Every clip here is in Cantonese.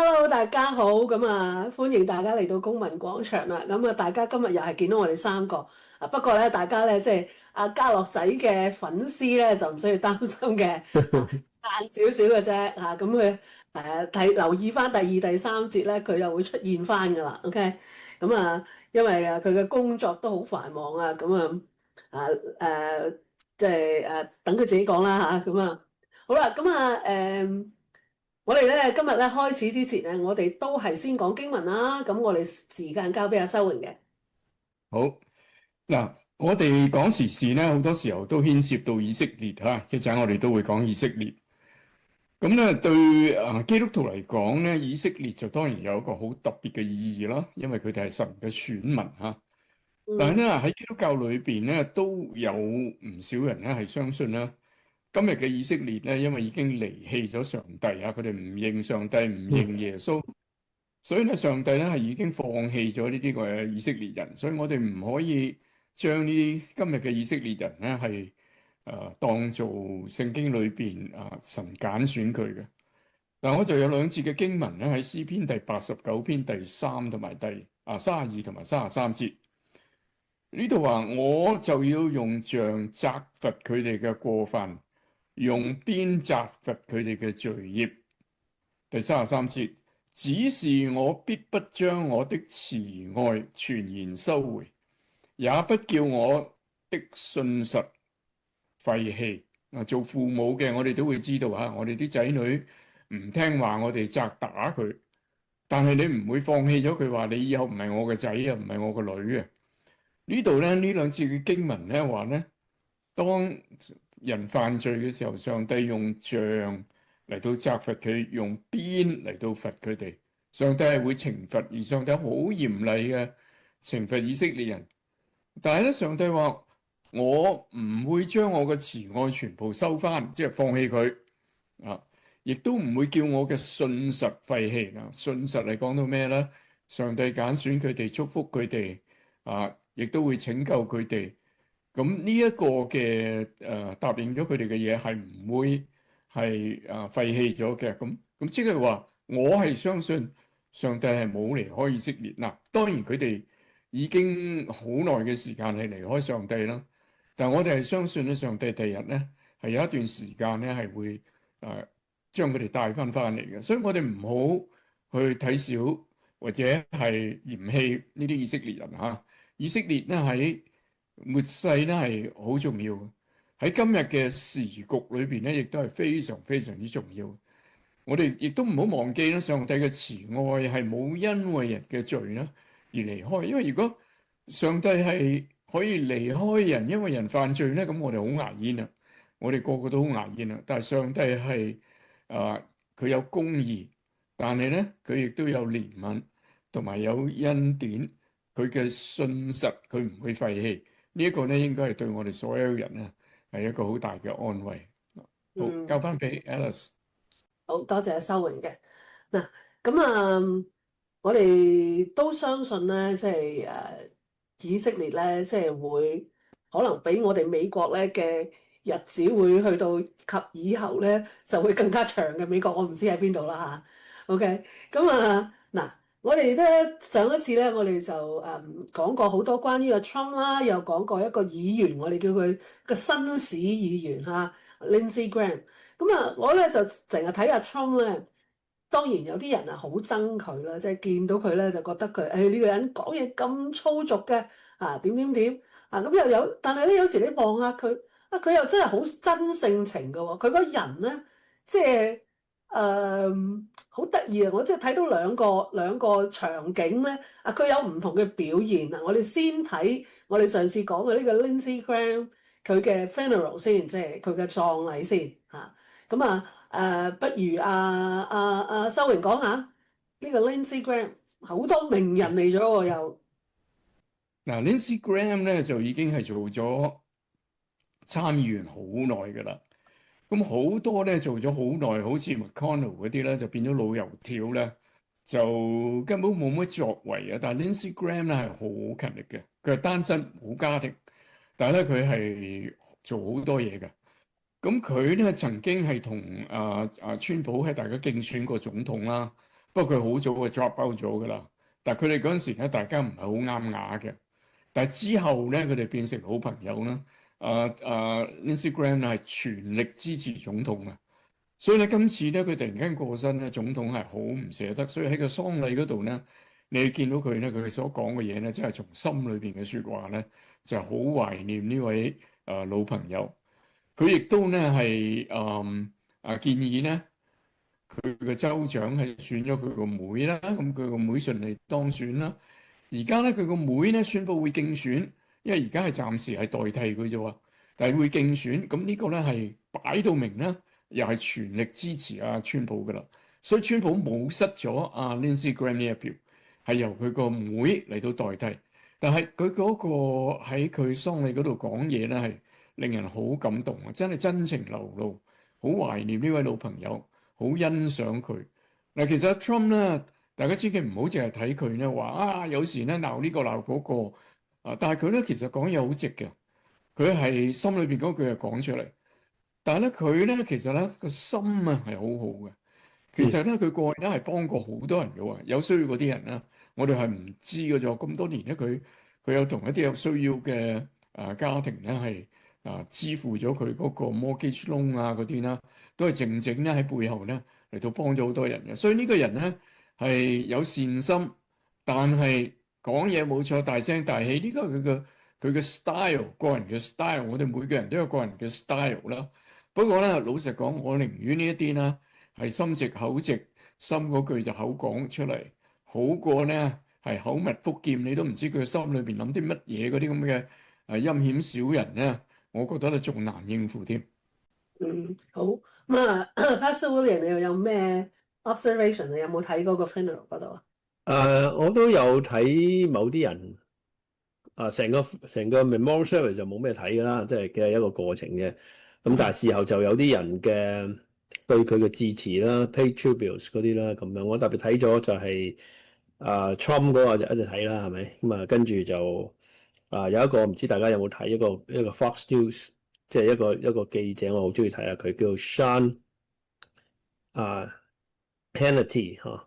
Hello，大家好，咁啊，歡迎大家嚟到公民廣場啦。咁啊，大家今日又係見到我哋三個啊。不過咧，大家咧即係阿家樂仔嘅粉絲咧，就唔需要擔心嘅啊，晏少少嘅啫嚇。咁佢留意翻第二、第三節咧，佢又會出現翻噶啦。OK，咁啊，因為啊佢嘅工作都好繁忙啊，咁啊即係等佢自己講啦嚇。咁啊，好啦，咁啊我哋咧今日咧開始之前咧，我哋都係先講經文啦。咁我哋時間交俾阿修榮嘅。好嗱，我哋講時事咧，好多時候都牽涉到以色列嚇，一陣我哋都會講以色列。咁咧對基督徒嚟講咧，以色列就當然有一個好特別嘅意義啦，因為佢哋係神嘅選民嚇。但係嗯咧喺基督教裏邊咧，都有唔少人咧係相信咧，今日嘅以色列咧，因為已經離棄咗上帝啊，佢哋唔認上帝，唔認耶穌，所以咧上帝咧係已經放棄咗呢啲嘅以色列人，所以我哋唔可以將呢今日嘅以色列人咧係當做聖經裏邊神揀選佢嘅。嗱，我就有兩節嘅經文咧喺詩篇第89篇第3同埋32同埋33節。呢度話我就要用杖責罰佢哋嘅過犯，用鞭責罰佢哋嘅罪孽。第33節，只是我必不將我的慈愛全然收回，也不叫我的信實廢棄。做父母嘅我哋都會知道吓，我哋啲仔女唔聽話，我哋責打佢，但係你唔會放棄咗佢，話你以後唔係我嘅仔啊，唔係我個女啊。呢度咧呢兩次嘅經文咧話咧，當人犯罪嘅時候，上帝用杖嚟到責罰佢，用鞭嚟到罰佢哋。上帝係會懲罰，而上帝好嚴厲嘅懲罰以色列人。但係咧，上帝話我唔會將我嘅慈愛全部收翻，即係放棄佢啊，亦都唔會叫我嘅信實廢棄啊。信實嚟講到咩咧？上帝揀選佢哋，祝福佢哋啊，亦都會拯救佢哋。咁呢一個嘅答應咗佢哋嘅嘢係唔會係廢棄咗嘅。咁即係話，我係相信上帝係冇離開以色列。嗱，當然佢哋已經好耐嘅時間係離開上帝啦。但係我哋係相信咧，上帝第日咧係有一段時間咧係會將佢哋帶翻嚟嘅。所以我哋唔好去睇小或者係嫌棄呢啲以色列人嚇。以色列咧喺末世咧係好重要嘅，喺今日嘅時局裏邊咧，亦都係非常非常之重要。我哋亦都唔好忘記咧，上帝嘅慈愛係冇因為人嘅罪咧而離開。因為如果上帝係可以離開人，因為人犯罪咧，咁我哋好牙煙啊！我哋個個都好牙煙啊！但係上帝係佢有公義，但係咧佢亦都有憐憫同埋有恩典，佢嘅信實佢唔會廢棄。呢一個咧，應該係對我哋所有人咧係一個好大嘅安慰。好，交嗯，翻俾 Alice。好多謝阿修榮嘅。嗱，咁我哋都相信咧，即係以色列咧，即係會可能比我哋美國咧嘅日子會去到及以後咧就會更加長嘅。美國我唔知喺邊度啦嚇。OK，咁嗱，我哋咧上一次咧，我哋就講過好多關於阿 Trump 啦，又講過一個議員，我哋叫佢個紳士議員嚇，Lindsey Graham。咁我咧就成日睇阿 Trump 咧。當然有啲人啊好憎佢啦，即係見到佢咧就覺得佢誒呢個人講嘢咁粗俗嘅點點點咁又有，但係咧有時你望下佢佢又真係好真性情嘅喎，佢個人咧即係好得意啊！我即係睇到兩個場景咧佢有唔同嘅表現啊！我哋先睇我哋上次講嘅呢個 Lindsey Graham 佢嘅 funeral 先，即係佢嘅葬禮先咁不如修榮講下呢個 Lindsey Graham 好多名人嚟咗喎，又嗱，Lindsey Graham 咧就已經係做咗參議員好耐㗎啦。咁好多咧做咗好耐，好似 McConnell 嗰啲咧就變咗老油條咧，就根本冇乜作為啊。但係 Lindsey Graham 咧係好勤力嘅，佢係單身冇家庭，但係咧佢係做好多嘢嘅。咁佢咧曾經係同川普係大家競選過總統啦。不過佢好早就 drop out 咗㗎啦。但係佢哋嗰陣時咧，大家唔係好啱牙嘅。但係之後咧，佢哋變成好朋友啦。Instagram 係全力支持總統啊，所以咧今次咧佢突然間過身咧，總統係好唔捨得，所以喺個喪禮嗰度咧，你見到佢咧，佢所講嘅嘢咧，即係從心裏邊嘅説話咧，就係好懷念呢位老朋友。佢亦都咧係建議咧。佢嘅州長係選咗佢個妹啦，咁佢個妹順利當選啦。而家咧佢個妹咧宣布會競選，因為而家係暫時係代替佢啫喎，但係會競選。咁呢個咧係擺到明啦，又係全力支持阿川普噶啦。所以川普冇失咗阿 Lindsey Graham 呢一票，係由佢個妹嚟到代替。但係佢嗰個喺佢喪禮嗰度講嘢咧，係令人好感動啊！真係真情流露，好懷念呢位老朋友。好欣賞佢嗱，其實阿 Trump 咧，大家千祈唔好淨係睇佢咧話啊，有時咧鬧呢個鬧嗰個啊，但係佢咧其實講嘢好直嘅，佢係心裏邊嗰句係講出嚟，但係咧佢咧其實咧個心啊係好好嘅。其實咧，佢過去咧係幫過好多人嘅喎，有需要嗰啲人咧，我哋係唔知嘅啫。咁多年咧，佢有同一啲有需要嘅家庭咧係支付咗佢嗰個 mortgage loan 啊嗰啲啦，都係靜靜咧喺背後咧嚟到幫咗好多人嘅。所以呢個人咧係有善心，但係講嘢冇錯，大聲大氣。呢個係佢嘅 style，個人嘅 style。我哋每個人都有個人嘅 style 啦。不過咧，老實講，我寧願呢一啲啦。係心直口直，心嗰句就口講出嚟，好過咧係口蜜腹劍，你都唔知佢心裏邊諗啲乜嘢嗰啲咁嘅陰險小人咧，我覺得咧仲難應付添。好咁啊，Pastor William，你又有咩 observation？你有冇睇嗰個 funeral 嗰度啊？我都有睇某啲人成個 memorial service 就冇咩睇㗎啦，即係嘅一個過程嘅。咁但係事後就有啲人嘅對佢嘅致辭啦、pay tributes 嗰啲啦咁樣。我特別睇咗就係Trump 嗰個就一直睇啦，係咪？咁啊跟住就有一個唔知大家有冇睇一個 Fox News，即係一個記者，我好中意睇下佢叫 Sean Hannity 嚇。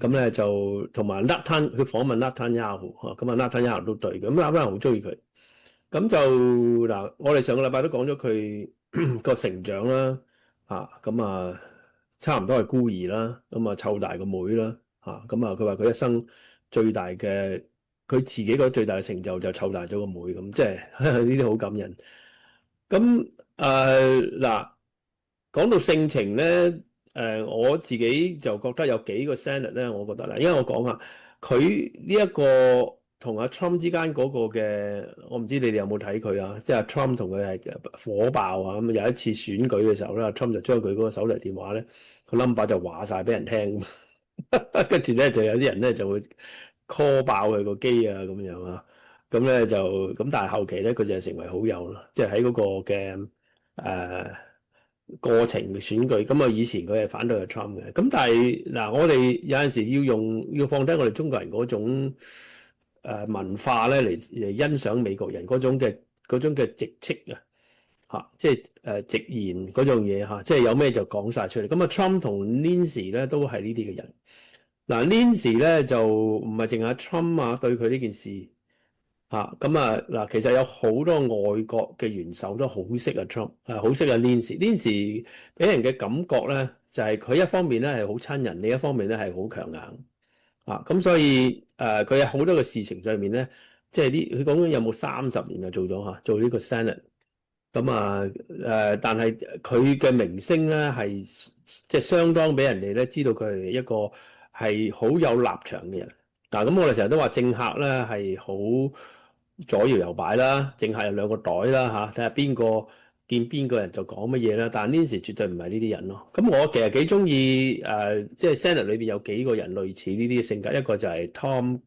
咁咧就同埋 Netanyahu 佢訪問 Netanyahu 嚇，咁啊 Netanyahu 都對嘅，咁 Netanyahu 好中意佢。咁就嗱，我哋上個禮拜都講咗佢個成長啦，咁差唔多係孤兒啦，咁啊湊大個妹啦，咁佢話佢一生最大嘅，佢自己覺得最大嘅成就就湊大咗個妹，咁即係呢啲好感人。咁嗱，講到性情咧。我自己就覺得有幾個 Senate 咧，我覺得啦，因為我講下佢呢一個同阿 Trump 之間嗰個嘅，我唔知你哋有冇睇佢啊？即係阿 Trump 同佢係火爆啊！咁有一次選舉嘅時候咧，阿 Trump 就將佢嗰個手提電話咧個 number 就話晒俾人聽，跟住咧就有啲人咧就會 call 爆佢個機啊咁樣啊，咁咧就咁，但係後期咧佢就成為好友啦，即係喺嗰個嘅過程嘅選舉，咁以前佢係反對阿 Trump 嘅，咁但係嗱，我哋有陣時要放低我哋中國人嗰種文化咧嚟欣賞美國人嗰種嘅直斥即係直言嗰種嘢即係有咩就講晒出嚟。咁Trump 同 Nancy 咧都係呢啲嘅人。嗱，Nancy 咧就唔係淨係 Trump 對佢呢件事。嗱，其實有好多外國嘅元首都好識阿 Trump，好識阿 Nancy。Nancy 俾人嘅感覺咧，就係佢一方面咧係好親人，另一方面咧係好強硬。咁所以佢有好多嘅事情上面咧，即係佢講緊有冇30年就做咗做呢個 Senate。咁但係佢嘅名聲咧係即係相當俾人哋咧知道佢係一個係好有立場嘅人。咁我哋成日都話政客咧係好左搖右擺啦，政客有兩個袋啦睇下邊個見邊個人就講乜嘢啦。但係 Nancy 絕對唔係呢啲人咯。咁我其實幾中意即係 Senate 裏邊有幾個人類似呢啲性格，一個就係 Tom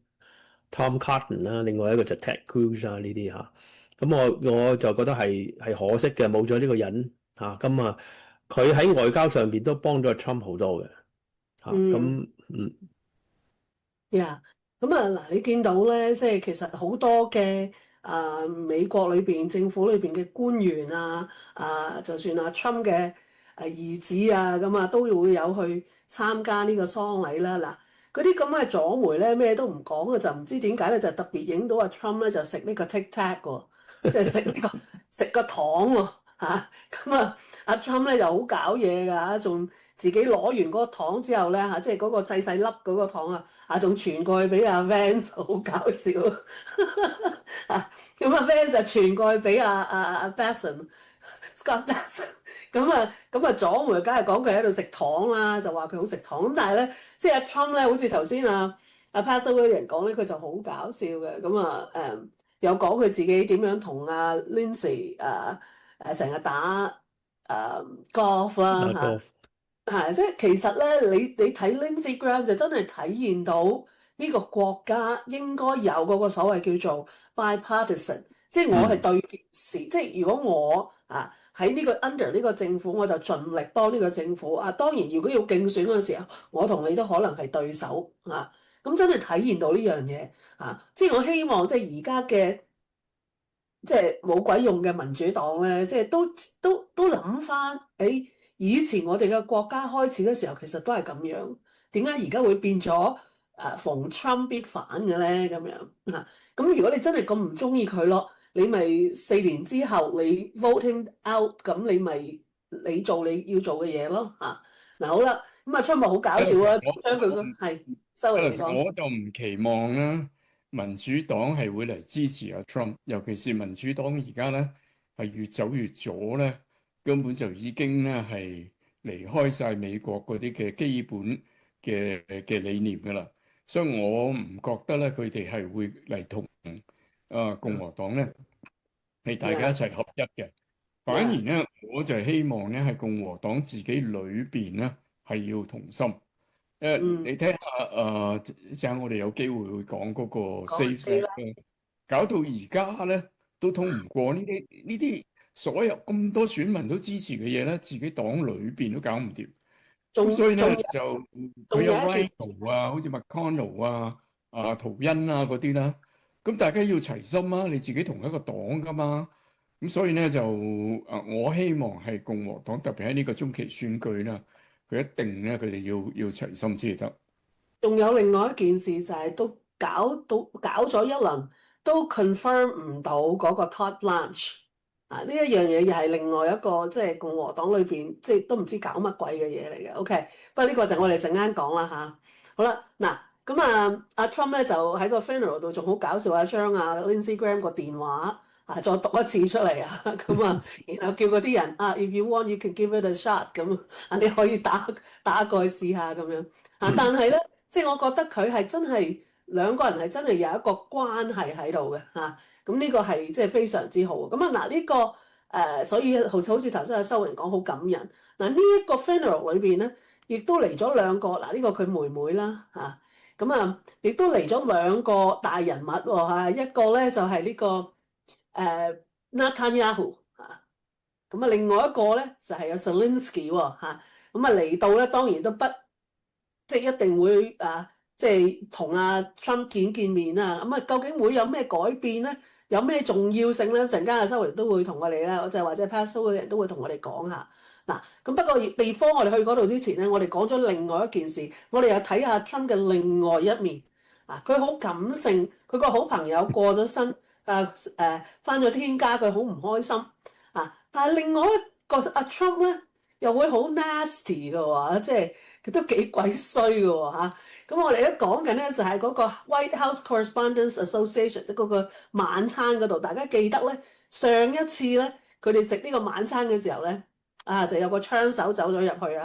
Cotton 啦，另外一個就 Ted Cruz 呢啲咁我就覺得係可惜嘅，冇咗呢個人咁佢喺外交上邊都幫咗 Trump 好多嘅呀，咁嗱，你見到咧，即係其實好多嘅美國裏邊政府裏邊嘅官員就算Trump 嘅兒子啊，咁啊都會有去參加呢個喪禮啦。嗱，嗰啲咁嘅左媒咧咩都唔講嘅，就唔知點解咧就特別影到阿 Trump 咧就食呢個 Tic Tac 喎，即係食個糖喎嚇。咁阿 Trump 咧就好搞嘢㗎，仲自己攞完嗰個糖之後咧嚇，即係嗰個細細粒嗰個糖仲傳過去俾阿 Vance，好搞笑啊！咁阿 Vance 就傳過去俾阿 Scott Bessent，咁左媒梗係講佢喺度食糖啦，就話佢好食糖。咁但係咧，即係阿 Trump 咧，好似頭先阿 Pastor 嗰啲人講咧，佢就好搞笑嘅。又講佢自己點樣同阿 Lindsay 成日打golf 啦嚇。係，即係其實咧，你睇 Lindsey Graham 就真係體現到呢個國家應該有嗰個所謂叫做 bipartisan，即係我係對件事，即係如果我喺呢個 under 呢個政府，我就盡力幫呢個政府啊。當然，如果要競選嗰陣時候，我同你都可能係對手啊。咁真係體現到呢樣嘢啊！即係我希望即係而家嘅即係冇鬼用嘅民主黨咧，即係都諗翻誒。以前我哋嘅國家開始嘅時候，其實都係咁樣。點解而家會變咗逢 Trump 必反嘅咧？咁樣咁如果你真係咁唔中意佢咯，你咪4年之後你 vote him out，咁你做你要做嘅嘢咯嗱，好啦，咁Trump 好搞笑啊，將佢個係收嚟講。我就唔期望啦，民主黨係會嚟支持阿 Trump，尤其是民主黨而家咧係越走越左咧。根本就已經咧係離開晒美國嗰啲嘅基本嘅理念㗎啦，所以我唔覺得咧佢哋係會嚟同共和黨咧係大家一齊合一嘅。反而咧我就希望咧係共和黨自己裏邊咧係要同心。你睇下即係我哋有機會會講嗰個 Safe Act，搞到而家咧都通唔過呢啲。所有咁多選民都支持嘅嘢咧，自己黨裏邊都搞唔掂，咁所以咧就佢有 Rhino 好似 McConnell 圖恩嗰啲啦，咁大家要齊心啊！你自己同一個黨噶嘛，咁所以咧就我希望係共和黨，特別喺呢個中期選舉啦，佢一定咧佢哋要齊心先得。仲有另外一件事就係都搞咗一輪，都 confirm 唔到嗰個 Todd Blanche。呢一樣嘢又係另外一個即係共和黨裏邊即係都唔知搞乜鬼嘅嘢嚟嘅。OK，不過呢個就我哋陣間講啦嚇。好啦，嗱咁阿 Trump 咧就喺個 funeral 度仲好搞笑，將Lindsey Graham 個電話再讀一次出嚟然後叫嗰啲人if you want you can give it a shot 咁你可以打過去試下咁樣但係咧即係我覺得佢係真係兩個人係真係有一個關係喺度嘅咁呢個係即係非常之好咁呢個所以好似頭先阿修榮講好感人呢一個 funeral 裏邊咧，亦都嚟咗兩個呢個佢妹妹啦亦都嚟咗兩個大人物喎一個咧就係呢個Netanyahu另外一個咧就係有 Zelensky 嚟到咧當然都即係一定會即係同阿 Trump 見面啦究竟會有咩改變咧？有咩重要性咧？陣間阿修榮都會同我哋咧，就或者 Pastor 嘅人都會同我哋講下咁不過before我哋去嗰度之前咧，我哋講咗另外一件事，我哋又睇下 Trump 嘅另外一面佢好感性，佢個好朋友過咗身返咗天家，佢好唔開心但係另外一個阿 Trump 咧又會好 nasty 嘅喎，即係佢都幾鬼衰嘅喎咁我哋一講緊咧就係嗰個 White House Correspondents Association 即係嗰個晚餐嗰度，大家記得咧上一次咧佢哋食呢個晚餐嘅時候咧就有個槍手走咗入去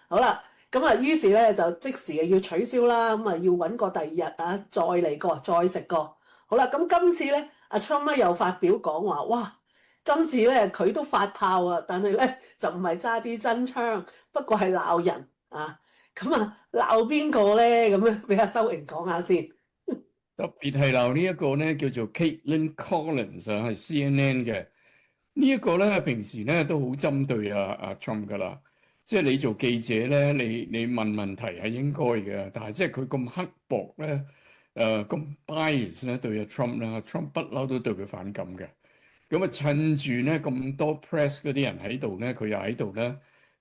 好啦，咁於是咧就即時要取消啦，要揾個第二日再嚟過再食過。好啦，咁今次咧阿 Trump 咧又發表講話，哇！今次咧佢都發炮但係咧就唔係揸支真槍，不過係鬧人咁鬧邊個咧？咁樣俾阿修榮講下先。特別係鬧呢一個咧叫做 Caitlin Collins 係 CNN 嘅呢一個咧，平時咧都好針對阿 Trump 噶啦。即係你做記者咧，你問問題係應該嘅，但係即係佢咁刻薄咧，咁 bias 咧對阿 Trump 啦，Trump 不嬲都對佢反感嘅。咁趁住咧咁多 press 嗰啲人喺度咧，佢又喺度咧，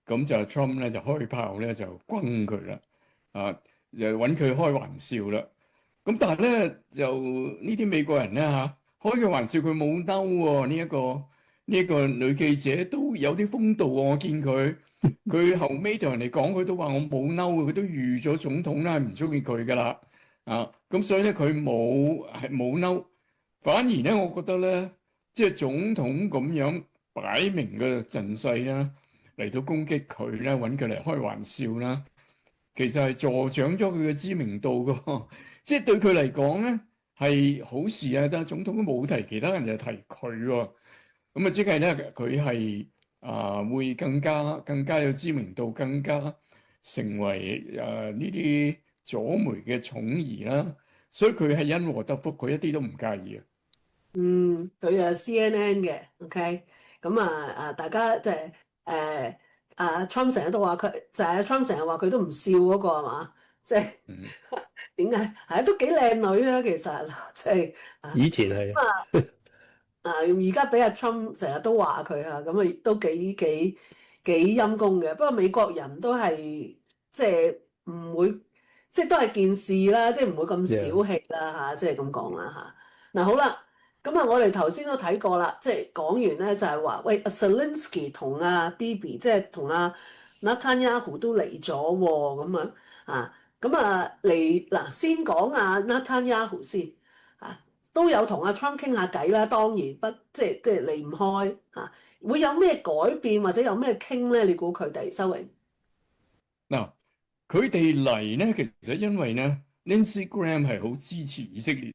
咁就 Trump 咧就開炮咧就轟佢啦，又揾佢開玩笑啦。咁但係咧就呢啲美國人咧開嘅玩笑佢冇嬲喎，呢一個女記者都有啲風度喎，我見佢後尾同人哋講，佢都話我冇嬲嘅，佢都預咗總統咧係唔中意佢噶啦，咁所以咧佢冇嬲，反而咧我覺得咧即係總統咁樣擺明嘅陣勢啦，嚟到攻擊佢咧，揾佢嚟開玩笑啦，其實係助長咗佢嘅知名度噶，即係對佢嚟講咧係好事啊！但係總統都冇提其他人，就提佢喎，咁即係咧佢係會更加有知名度，更加成為呢啲左媒嘅寵兒啦，所以佢係因禍得福，佢一啲都唔介意啊！佢CNN 嘅，OK，咁大家即係Trump 成日都話佢就係 Trump 成日話佢都唔笑嗰個係嘛？即係點解係啊？都幾靚女啊，其實即係以前係而家俾阿 Trump 成日都話佢咁啊都幾陰公嘅。不過美國人都係即係唔會，即係都係件事啦，即係唔會咁小氣啦即係咁講啦嗱好啦，咁我哋頭先都睇過啦，即係講完咧就係話，喂，阿 Zelensky 同阿 Bibi 即係同阿 Netanyahu 都嚟咗喎，咁嚟嗱先講阿 Netanyahu 先都有同阿 Trump 傾下偈啦，當然即係離唔開會有咩改變或者有咩傾咧？你估佢哋收榮？嗱，佢哋嚟咧，其實因為咧 Lindsey Graham 係好支持以色列，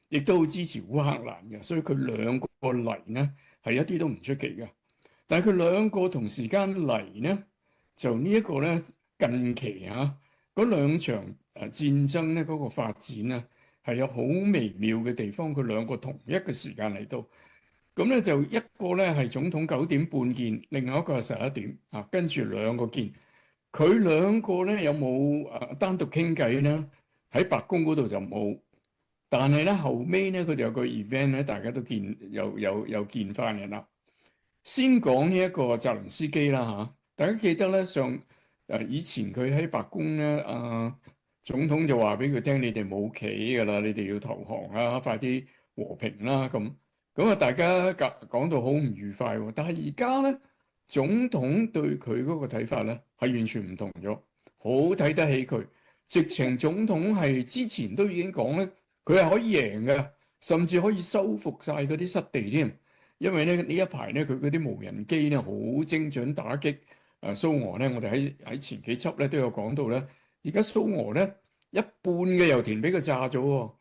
亦都好支持烏克蘭嘅，所以佢兩個嚟咧係一啲都唔出奇嘅。但係佢兩個同時間嚟咧，就呢一個咧近期嗰兩場戰爭咧嗰個發展咧係有好微妙嘅地方，佢兩個同一個時間嚟到，咁咧就一個咧係總統9點半見，另外一個係11點跟住兩個見。佢兩個咧有冇單獨傾偈咧？喺白宮嗰度就冇，但係咧後尾咧佢哋有個 event 咧，大家都有見翻嘅啦。先講呢一個澤連斯基啦大家記得咧以前佢喺白宮咧總統就話俾佢聽：你哋冇企㗎啦，你哋要投降快啲和平啦咁大家講到好唔愉快喎。但係而家咧總統對佢嗰個睇法咧係完全唔同咗，好睇得起佢。直情總統係之前都已經講咧，佢係可以贏嘅，甚至可以收復晒嗰啲失地添。因為咧呢一排咧佢嗰啲無人機咧好精準打擊蘇俄咧，我哋喺前幾輯咧都有講到咧。而家蘇俄咧一半嘅油田俾佢炸咗喎，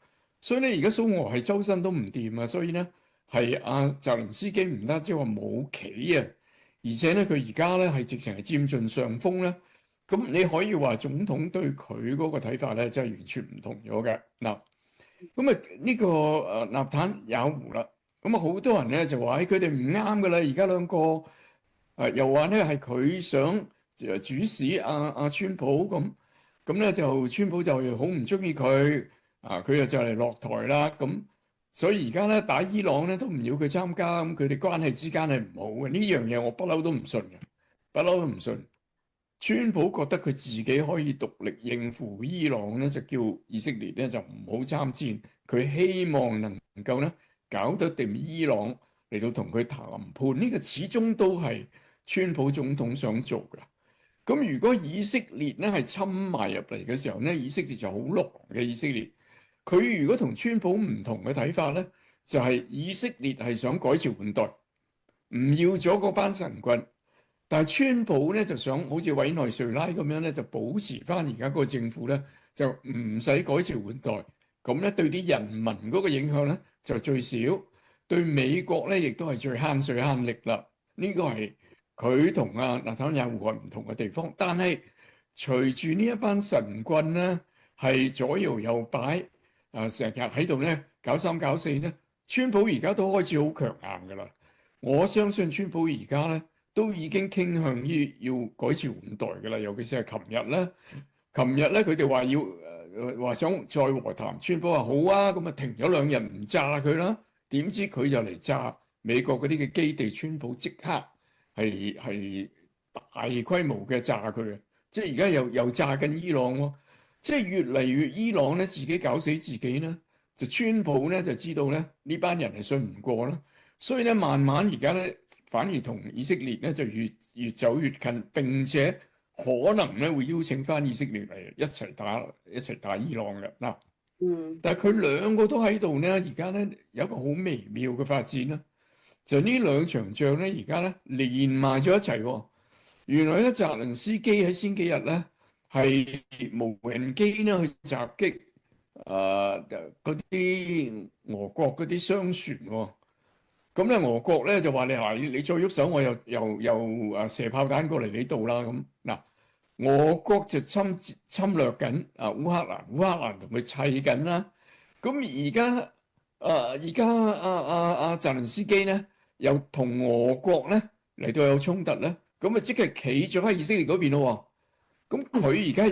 所以咧而家蘇俄係周身都唔掂啊。所以咧係澤連斯基唔單止話冇企而且咧佢而家咧係直情係佔盡上風咧。咁你可以話總統對佢嗰個睇法咧，真係完全唔同咗嘅嗱。咁呢個納坦雅胡啦，咁好多人咧就話佢哋唔啱噶啦。而家兩個又話咧係佢想主使阿川普咁咧就川普就好唔中意佢佢又就嚟落台啦。咁所以而家咧打伊朗咧都唔要佢參加，咁佢哋關係之間係唔好嘅。呢樣嘢我不嬲都唔信嘅，不嬲都唔信。川普覺得佢自己可以獨力應付伊朗咧，就叫以色列咧就唔好參戰。佢希望能夠咧搞得掂伊朗嚟到同佢談判，呢個始終都係川普總統想做嘅。咁如果以色列咧係侵埋入嚟嘅時候咧，以色列就好狼嘅。以色列佢如果同川普唔同嘅睇法咧，就係以色列係想改朝換代，唔要咗嗰班神棍。但係川普咧就想好似委內瑞拉咁樣咧，就保持翻而家個政府咧，就唔使改朝換代，咁咧對啲人民嗰個影響咧就最少，對美國咧亦都係最慳水慳力啦。呢個係佢同納坦雅胡唔同嘅地方。但係隨住呢一班神棍咧係左搖右擺成日喺度咧搞三搞四咧，川普而家都開始好強硬噶啦。我相信川普而家咧都已經傾向於要改朝換代㗎啦，尤其是係琴日咧佢哋話要話想再和談，川普話好咁停咗2日唔炸佢啦，點知佢就嚟炸美國嗰啲嘅基地，川普即刻係大規模嘅炸佢啊！即係而家又炸緊伊朗喎，即係越嚟越伊朗咧自己搞死自己咧，就川普咧就知道咧呢班人係信唔過啦，所以咧慢慢而家咧反而同以色列咧就越走越近，並且可能咧會邀請翻以色列嚟一齊打伊朗嘅嗱。但係佢兩個都喺度咧，而家咧有一個好微妙嘅發展啦，就呢兩場仗咧而家咧連埋咗一齊喎。原來咧澤連斯基喺先幾日咧係無人機咧去襲擊嗰啲俄國嗰啲商船喎。咁咧俄國咧就話你再喐手，我又射炮彈過嚟你度啦咁嗱。俄國就侵略緊烏克蘭，烏克蘭同佢砌緊啦。咁而家澤連斯基咧又同俄國咧嚟到有衝突咧，咁啊即係企咗喺以色列嗰邊咯。咁佢而家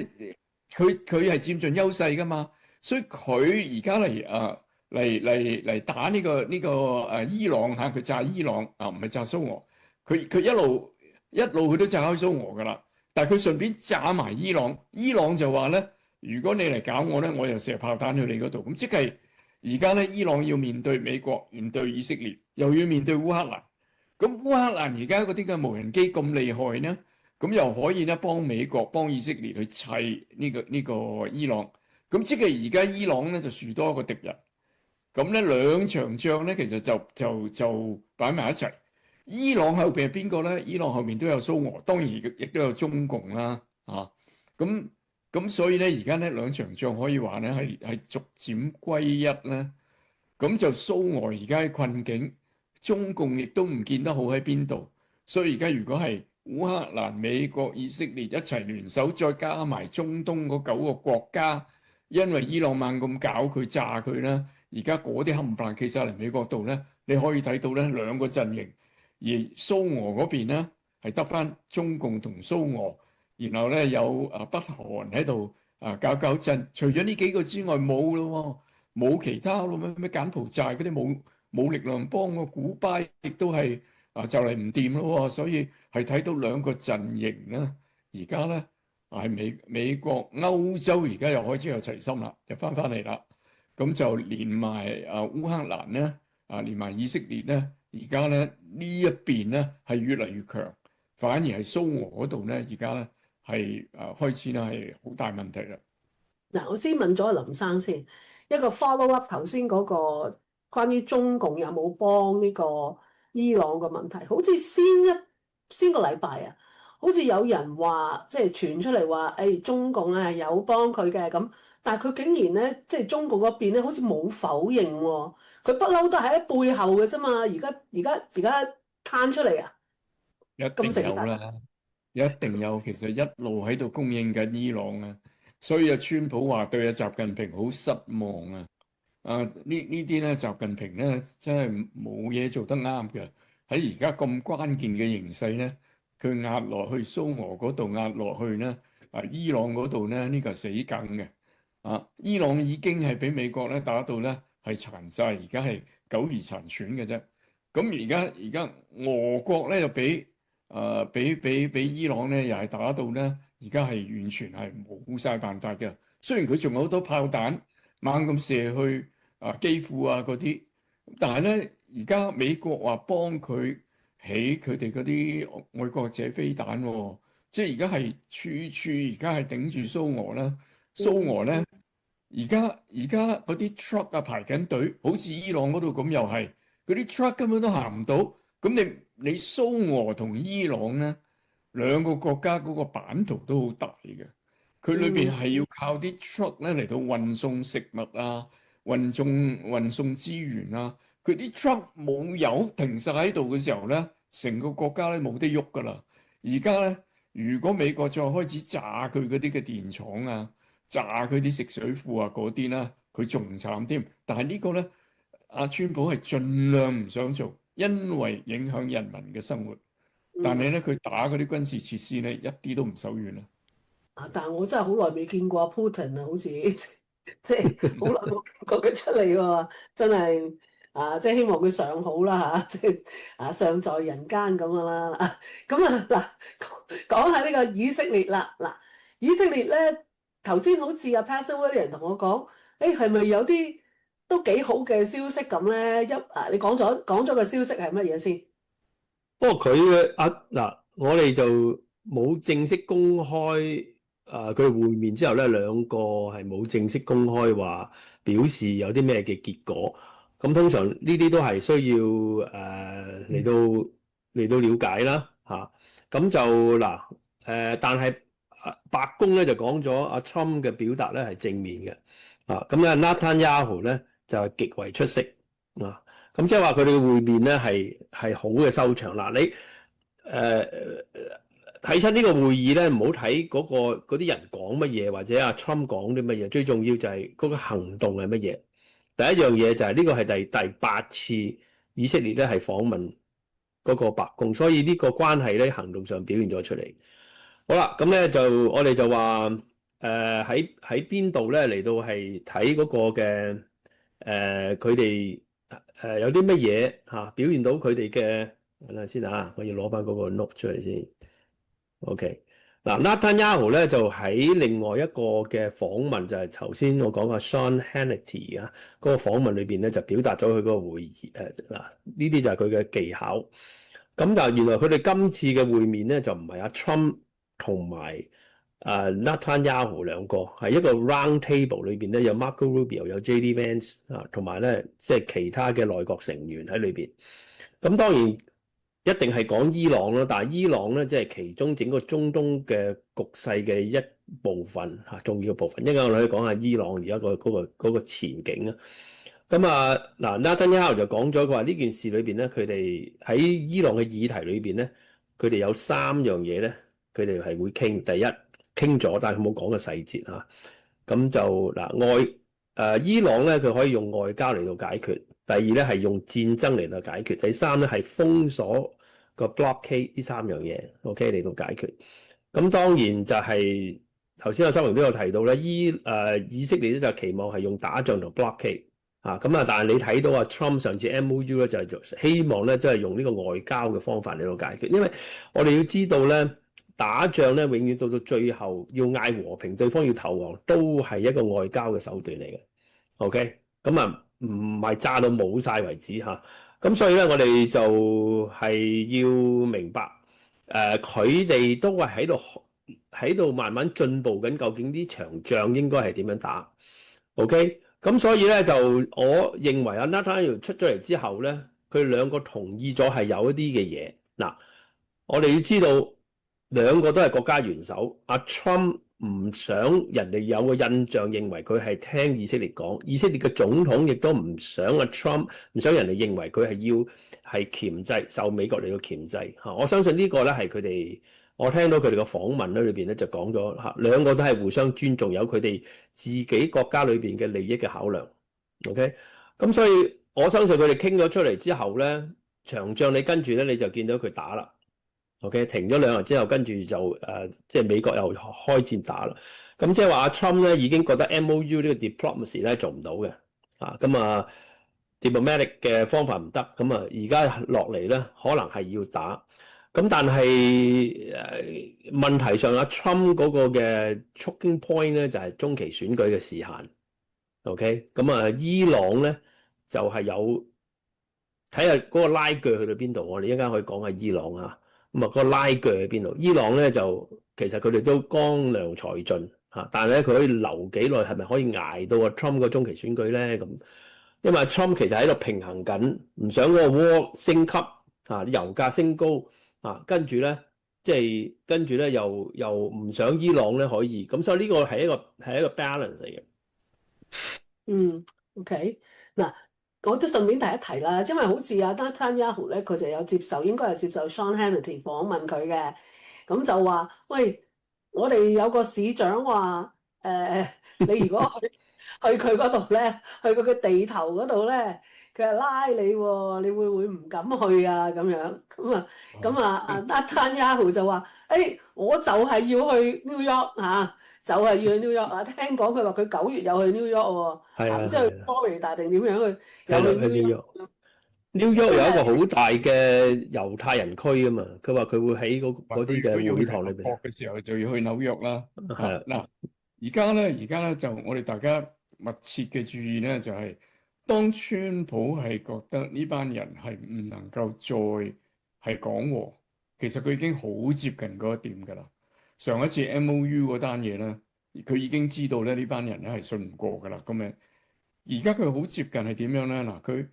佢係佔盡優勢噶嘛，所以佢而家嚟打呢個伊朗嚇，佢炸伊朗啊，唔係炸蘇俄。佢一路佢都炸開蘇俄噶啦。但係佢順便炸埋伊朗，伊朗就話咧：如果你嚟搞我咧，我又射炮彈去你嗰度。咁即係而家咧，伊朗要面對美國，面對以色列，又要面對烏克蘭。咁烏克蘭而家嗰啲嘅無人機咁厲害咧，咁又可以咧幫美國、幫以色列去砌呢個伊朗。咁即係而家伊朗咧就樹多一個敵人。咁咧兩場仗咧其實就擺埋一齊。伊朗後邊係邊個咧？伊朗後邊都有蘇俄，當然亦都有中共啦。咁所以咧，而家呢兩場仗可以話咧係逐漸歸一咧。咁就蘇俄而家喺困境，中共亦都唔見得好喺邊度。所以而家如果係烏克蘭、美國、以色列一齊聯手，再加埋中東嗰9個國家，因為伊朗猛咁搞佢炸佢啦，而家嗰啲冚唪唥企晒嚟美國度咧，你可以睇到咧兩個陣營。而蘇俄嗰邊咧係得翻中共同蘇俄，然後咧有北韓喺度搞震，除咗呢幾個之外冇咯，冇其他咯，咩柬埔寨嗰啲冇力量幫喎，古巴亦都係就嚟唔掂咯，所以係睇到兩個陣營咧，而家咧係美國、歐洲而家又開始有齊心啦，又翻嚟啦，咁就連埋烏克蘭咧連埋以色列咧。而家咧呢一邊咧係越嚟越強，反而係蘇俄嗰度咧，而家咧係開始咧係好大問題啦。嗱，我先問咗林生先，一個 follow up 頭先嗰個關於中共有冇幫呢個伊朗嘅問題，好似先個禮拜啊，好似有人話即係傳出嚟話，中共咧有幫佢嘅咁，但係佢竟然咧即係中共嗰邊咧好似冇否認喎。佢不嬲都係喺背後嘅啫嘛，而家攤出嚟啊！一定有啦，一定有。其實一路喺度供應緊伊朗啊，所以川普話對習近平好失望啊！呢啲咧，習近平咧真係冇嘢做得啱嘅。喺而家咁關鍵嘅形勢咧，佢壓落去蘇俄嗰度，壓落去咧伊朗嗰度咧，呢個係死梗嘅。伊朗已經係俾美國咧打到咧係殘晒，而家係苟延殘喘嘅啫。咁而家俄國咧又俾伊朗咧又係打到咧，而家係完全係冇晒辦法嘅。雖然佢仲有好多炮彈猛咁射去基輔嗰啲，但係咧而家美國話幫佢起佢哋嗰啲愛國者飛彈喎，即係而家係處處而家係頂住蘇俄啦。蘇俄咧而家嗰啲 truck 排緊隊，好似伊朗嗰度咁又係嗰啲 truck 根本都行唔到。咁你蘇俄同伊朗咧兩個國家嗰個版圖都好大嘅，佢裏邊係要靠啲 truck 咧嚟到運送食物運送資源啊。佢啲 truck 冇油停晒喺度嘅時候咧，成個國家咧冇得喐噶啦。而家咧，如果美國再開始炸佢嗰啲嘅電廠炸佢啲食水庫嗰啲啦，佢仲慘添。但係呢個咧，川普係盡量唔想做，因為影響人民嘅生活。但係咧，佢打嗰啲軍事設施咧，一啲都唔手軟啦。但係我真係好耐未見過Putin啊，好似即係好耐冇見過佢出嚟喎，真係即係希望佢上好啦嚇，即係上在人間咁樣啦。咁嗱，講下呢個以色列啦。嗱，以色列咧頭先好似阿 Pastor William 同我講，係咪有啲都幾好嘅消息咁咧？你講咗個消息係乜嘢先？不過佢嘅嗱，我哋就冇正式公開佢會面之後咧，兩個係冇正式公開話表示有啲咩嘅結果。咁通常呢啲都係需要嚟到了解啦嚇。咁就嗱但係白宮咧就講咗阿 Trump 嘅表達咧係正面嘅咁咧 Netanyahu 咧就係極為出色啊。咁即係話佢哋嘅會面咧係好嘅收場啦。你睇親呢個會議咧，唔好睇嗰啲人講乜嘢，或者阿 Trump 講啲乜嘢，最重要就係嗰個行動係乜嘢。第一樣嘢就係呢個係第8次以色列咧係訪問嗰個白宮，所以呢個關係咧行動上表現咗出嚟。好啦，咁咧我哋就話喺邊度咧嚟到係睇嗰個嘅佢哋有啲乜嘢表現到佢哋嘅，等下先我要攞翻嗰個 note 出嚟先。OK， 嗱 Netanyahu 咧就喺另外一個嘅訪問，就係頭先我講嘅 Sean Hannity 嗰個訪問裏邊咧就表達咗佢嗰個會議嗱，呢啲就係佢嘅技巧。咁但係原來佢哋今次嘅會面咧就唔係阿 Trump 同埋Netanyahu 兩個，係一個 round table 裏邊咧有 Marco Rubio 有 JD Vance 同埋咧即係其他嘅內閣成員喺裏邊。咁當然一定係講伊朗啦，但係伊朗咧即係其中整個中東嘅局勢嘅一部分重要嘅部分。一陣間我哋講下伊朗而家嗰個前景啊。咁嗱 Netanyahu 就講咗，佢話呢件事裏邊咧，佢哋喺伊朗嘅議題裏邊咧，佢哋有3樣嘢咧，佢哋係會傾。第一，傾咗，但係佢冇講嘅細節嚇。咁就伊朗咧，佢可以用外交嚟到解決。第二咧係用戰爭嚟到解決。第三咧係封鎖個 blockade 呢3樣嘢 ，OK 嚟到解決。咁當然就係頭先阿修榮都有提到咧，以色列咧就期望係用打仗同 blockade 咁但係你睇到阿 Trump 上次 MOU 咧就係希望咧即係用呢個外交嘅方法嚟到解決，因為我哋要知道咧打仗咧永遠到最後要嗌和平，對方要投降都係一個外交嘅手段嚟嘅。OK， 咁唔係炸到冇晒為止嚇。咁所以咧我哋就係要明白佢哋都係喺度慢慢進步緊，究竟呢場仗應該係點樣打 ？OK。咁所以咧就我認為阿 Netanyahu 出咗嚟之後咧，佢兩個同意咗係有一啲嘅嘢。嗱，我哋要知道兩個都係國家元首，阿 Trump 唔想人哋有個印象認為佢係聽以色列講，以色列嘅總統亦都唔想阿 Trump 唔想人哋認為佢係要係鉗制受美國嚟到鉗制嚇。我相信呢個咧係佢哋。我聽到佢哋嘅訪問咧，裏邊咧就講咗兩個都係互相尊重，有佢哋自己國家裏邊嘅利益嘅考量。OK， 咁所以我相信佢哋傾咗出嚟之後咧，場仗你跟住咧你就見到佢打啦。OK， 停咗2日之後，跟住就即係美國又開戰打啦。咁即係話阿 Trump 咧已經覺得 MOU 呢個 diplomacy 咧做唔到嘅diplomatic 嘅方法唔得，咁而家落嚟咧可能係要打。咁但係問題上阿 Trump 嗰個嘅 choking point 咧就係中期選舉嘅時限 ，OK？ 咁伊朗咧就係有睇下嗰個拉鋸去到邊度，我哋一陣間可以講下伊朗啊。咁嗰個拉鋸喺邊度？伊朗咧就其實佢哋都江郎才盡但係咧佢可以留幾耐，係咪可以捱到阿 Trump 個中期選舉咧？咁因為阿 Trump 其實喺度平衡緊，唔想嗰個 war 升級油價升高。跟住咧，跟住咧又唔想伊朗咧可以，咁所以呢個係一個 balance 嚟嘅。OK， 嗱，我都順便提一提啦，因為好似阿 Netanyahu 咧，佢就有應該係接受 Sean Hannity 訪問佢嘅，咁就話：喂，我哋有個市長話，你如果去佢嗰度咧，去佢嘅地頭嗰度咧。佢係拉你喎，你會唔敢去啊？咁樣咁阿 Netanyahu 就話：我就係要去 New York 就係要去 New York 啊！聽講佢話佢9月又去 New York 喎，係啊唔知去係啊， Florida定點樣去，又去係啦，去 New New York York。New 咁 York 有真一個係好大嘅猶太人區啊嘛，佢話佢會喺話嗰啲佢如果要去嘅會堂裏邊。南國嘅時候，就要去紐約啦。係啊，嗱，而家咧就我哋大家密切嘅注意咧，就係當川普係覺得呢班人係唔能夠再係講和，其實佢已經好接近嗰一點㗎啦。上一次 MOU 嗰單嘢咧，佢已經知道咧呢班人咧係信唔過㗎啦。咁樣而家佢好接近係點樣咧？嗱，佢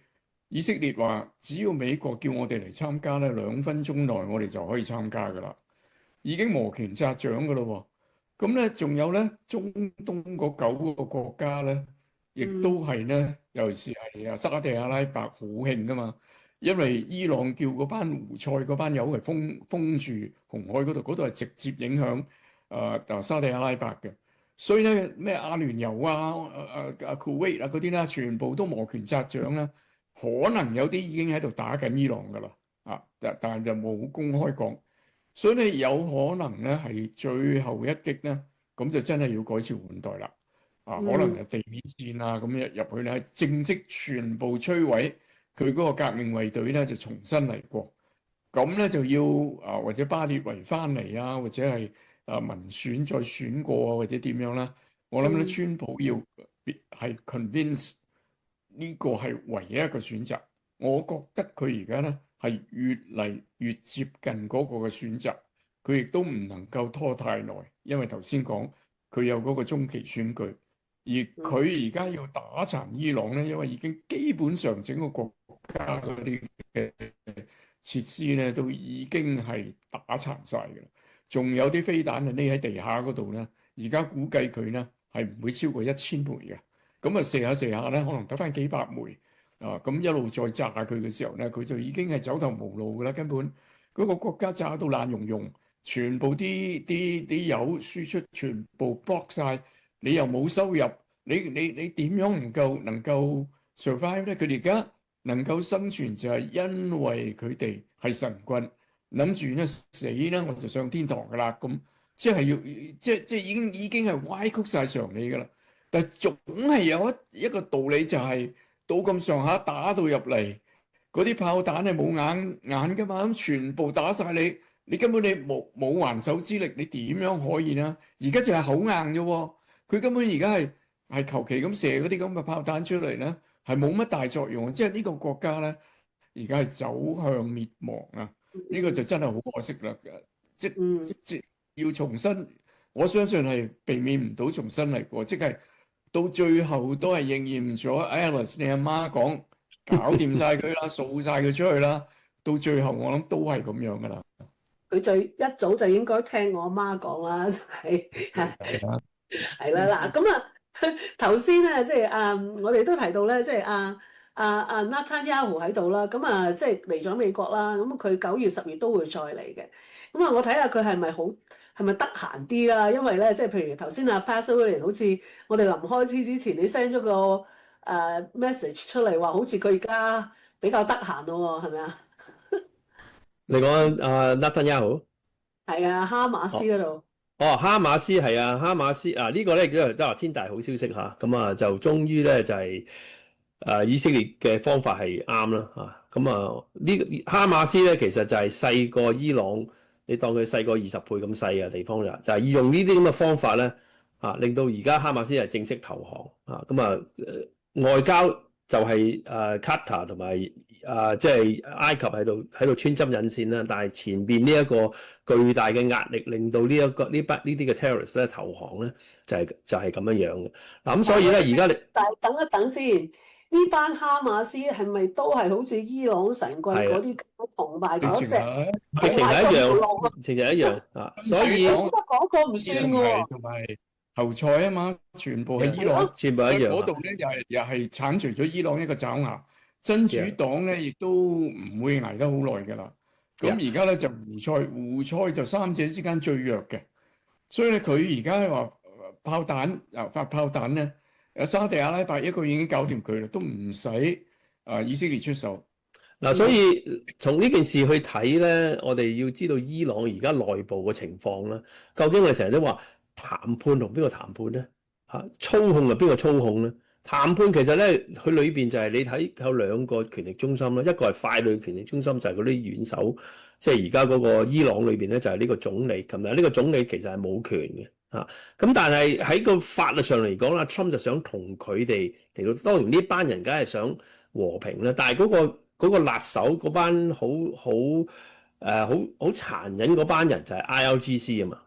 以色列話只要美國叫我哋嚟參加咧，2分鐘內我哋就可以參加㗎啦，已經摩拳擦掌㗎咯喎。咁咧仲有咧中東嗰9個國家咧，亦都係咧，尤其是係沙地阿拉伯好興㗎嘛，因為伊朗叫嗰班胡塞嗰班友係封住紅海嗰度，嗰度係直接影響沙地阿拉伯嘅。所以咧咩阿聯酋Kuwait 啊嗰啲咧，全部都摩拳擦掌啦。可能有啲已經喺度打緊伊朗噶啦，但係就冇公開講，所以咧有可能咧係最後一擊咧，咁就真係要改朝換代啦，可能係地面戰啊，咁入去咧係正式全部摧毀佢嗰個革命衛隊咧，就重新嚟過，咁咧就要或者巴列維翻嚟啊，或者係民選再選過啊，或者點樣啦，我諗咧川普要係 convince。呢個係唯一一個選擇，我覺得佢而家咧係越嚟越接近嗰個嘅選擇，佢亦都唔能夠拖太耐，因為頭先講佢有嗰個中期選舉，而佢而家要打殘伊朗咧，因為已經基本上整個國家嗰啲嘅設施咧都已經係打殘晒㗎啦，仲有啲飛彈係匿喺地下嗰度咧，而家估計佢咧係唔會超過1000枚嘅。咁啊，射下咧，可能得翻幾百枚咁一路再炸佢嘅時候咧，佢就已經係走投無路噶啦。根本嗰個國家炸到爛溶溶，全部啲油輸出全部 block 晒，你又冇收入，你點樣能夠 survive 咧？佢哋而家能夠生存就係因為佢哋係神棍，諗住咧死咧我就上天堂噶啦。咁即係要即已經係歪曲晒常理噶啦。但係總係有一個道理，就係到咁上下打到入嚟，嗰啲炮彈係冇眼噶嘛，咁全部打晒你，你根本你冇還手之力，你點樣可以呢？而家就係口硬啫喎，佢根本而家係求其咁射嗰啲咁嘅炮彈出嚟咧，係冇乜大作用。即係呢個國家咧，而家係走向滅亡啊！呢個就真係好可惜啦。即要重新，我相信係避免唔到重新嚟過，即係。到最後都係應驗咗 Alice 你阿媽講，搞掂晒佢啦，掃晒佢出去啦。到最後我諗都係咁樣噶啦。佢就一早就應該聽我阿媽講啦，係啦嗱。咁啊頭先咧，即係我哋都提到咧，即係阿 Netanyahu 喺度啦。咁啊，即係嚟咗美國啦。咁佢9月、10月都會再嚟嘅。咁啊，我睇下佢係咪得閒啲啦？因為咧，即係譬如頭先阿 Pastor William 好似我哋臨開始之前，你 send 咗個message 出嚟，話好似佢而家比較得閒咯喎，係咪啊？你講Netanyahu？係啊，哈馬斯嗰度。哈馬斯係啊，哈馬斯呢個咧都話天大好消息嚇，咁就終於咧就係以色列嘅方法係啱啦嚇，咁呢哈馬斯咧其實就係細過伊朗。你當佢細過20倍咁細嘅地方就係用呢啲咁嘅方法咧，令到而家哈馬斯係正式投降外交就係卡塔同埋即係埃及喺度穿針引線啦，但係前邊呢一個巨大嘅壓力令到呢啲嘅 terrorist 咧投降咧，就係咁樣樣嘅嗱。咁所以咧而家但係等一等先。呢班哈馬斯係咪都係好似伊朗神棍嗰啲咁崇拜嗰隻？直情係一樣，直情係一樣所以我覺得嗰個唔算喎。同埋侯賽啊嘛，全部係伊朗，全部一樣。嗰度咧又係剷除咗伊朗一個爪牙，真主黨咧亦都唔會捱得好耐㗎啦。咁而家咧就胡塞就三者之間最弱嘅，所以咧佢而家話炮彈發炮彈咧。沙地阿拉伯一個已經搞掂佢啦，都唔使以色列出手嗱。所以從呢件事去睇咧，我哋要知道伊朗而家內部嘅情況啦。究竟我哋成日都話談判同邊個談判咧？操控係邊個操控咧？談判其實咧，佢裏邊就係你睇有兩個權力中心啦，一個係傀儡權力中心，就係嗰啲元首，即係而家嗰個伊朗裏邊咧，就係呢個總理。咁啊，呢個總理其實係冇權嘅嚇。咁但係喺個法律上嚟講啦，Trump 就想同佢哋嚟到，當然呢班人梗係想和平啦，但係嗰個辣手嗰班好殘忍嗰班人就係 IRGC 啊嘛。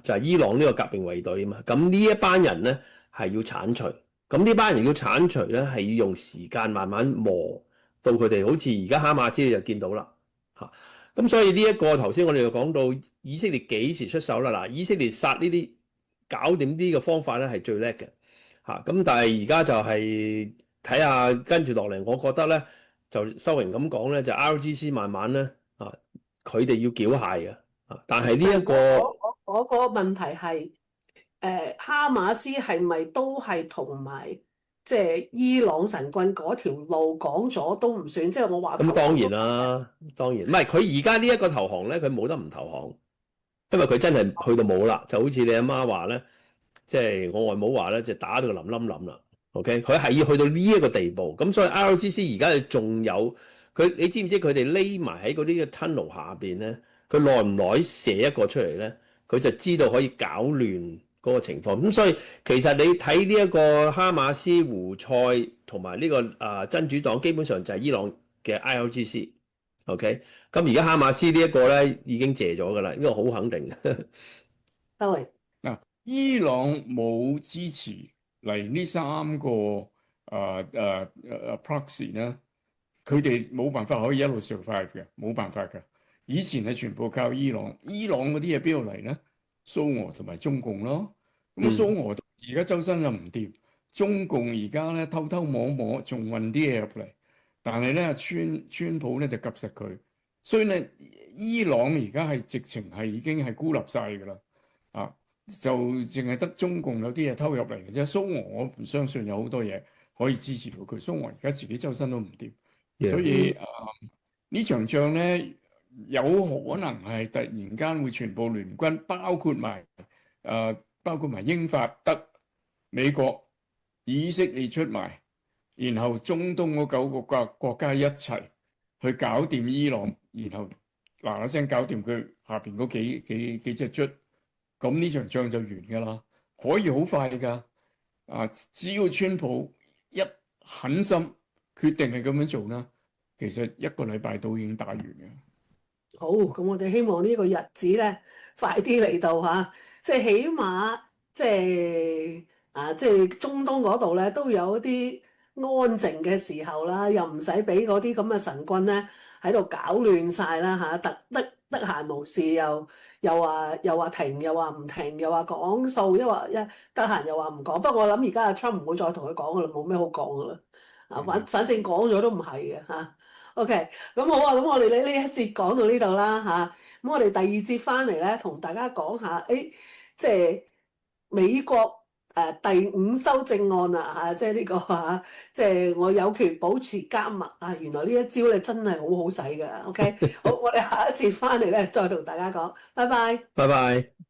就係伊朗呢個革命衛隊啊嘛，咁呢一班人咧係要剷除，咁呢班人要剷除咧係要用時間慢慢磨到佢哋好似而家哈馬斯你就見到啦嚇，咁所以呢一個頭先我哋就講到以色列幾時出手啦，嗱，以色列殺呢啲搞掂啲嘅方法咧係最叻嘅嚇，咁但係而家就係睇下跟住落嚟，我覺得咧就修榮咁講咧，就 RGC 慢慢咧佢哋要繳械嘅但係呢一個。我個問題係，哈馬斯係咪都係同埋即係伊朗神棍嗰條路講咗都唔算？即係我話咁當然啦，當然唔係佢而家呢一個投降咧，佢冇得唔投降，因為佢真係去到冇啦，就好似你阿媽話咧，即係我外母話咧，就打到佢冧冧冧啦。OK，佢係要去到呢一個地步，咁所以 RGC 而家仲有佢，你知唔知佢哋匿埋喺嗰啲嘅 tunnel 下邊咧？佢耐唔耐射一個出嚟咧？佢就知道可以搞亂嗰個情況，咁所以其實你睇呢一個哈馬斯、胡塞同埋呢個真主黨，基本上就係伊朗嘅 IRGC。OK， 咁而家哈馬斯呢一個咧已經謝咗㗎啦，呢個好肯定嘅。對嗱，伊朗冇支持嚟呢三個proxy 咧，佢哋冇辦法可以一路 survive 嘅，冇辦法㗎。以前係全部靠伊朗，伊朗嗰啲嘢邊度嚟咧？蘇俄同埋中共咯。咁蘇俄而家周身又唔掂，中共而家咧偷偷摸摸仲運啲嘢入嚟，但係咧川普咧就夾實佢，所以咧伊朗而家係直情係已經係孤立晒㗎啦。就淨係得中共有啲嘢偷入嚟嘅啫。蘇俄我唔相信有好多嘢可以支持到佢。蘇俄而家自己周身都唔掂，所以呢場仗咧。有可能係突然間會全部聯軍，包括埋英法德、美國、以色列出埋，然後中東嗰9個國家一齊去搞掂伊朗，然後嗱嗱聲搞掂佢下邊嗰幾隻卒，咁呢場仗就完㗎啦，可以好快㗎。只要川普一狠心決定係咁樣做啦，其實1個禮拜都已經打完嘅。好，咁我哋希望呢個日子咧快啲嚟到嚇，即係起碼即係中東嗰度咧都有一啲安靜嘅時候啦，又唔使俾嗰啲咁嘅神棍咧喺度搞亂晒啦嚇，得閒無事又話停，又話唔停，又話講數，得閒又話唔講。不過我諗而家阿 Trump 唔會再同佢講噶啦，冇咩好講噶啦。反正講咗都唔係嘅嚇。OK，咁好啊，咁我哋呢一節講到呢度啦嚇，咁我哋第二節翻嚟咧，同大家講下，即係美國第5修正案啦嚇，即係呢個嚇，即係我有權保持緘默啊，原來呢一招咧真係好好使㗎。OK，好，我哋下一節翻嚟咧再同大家講，拜拜。拜拜。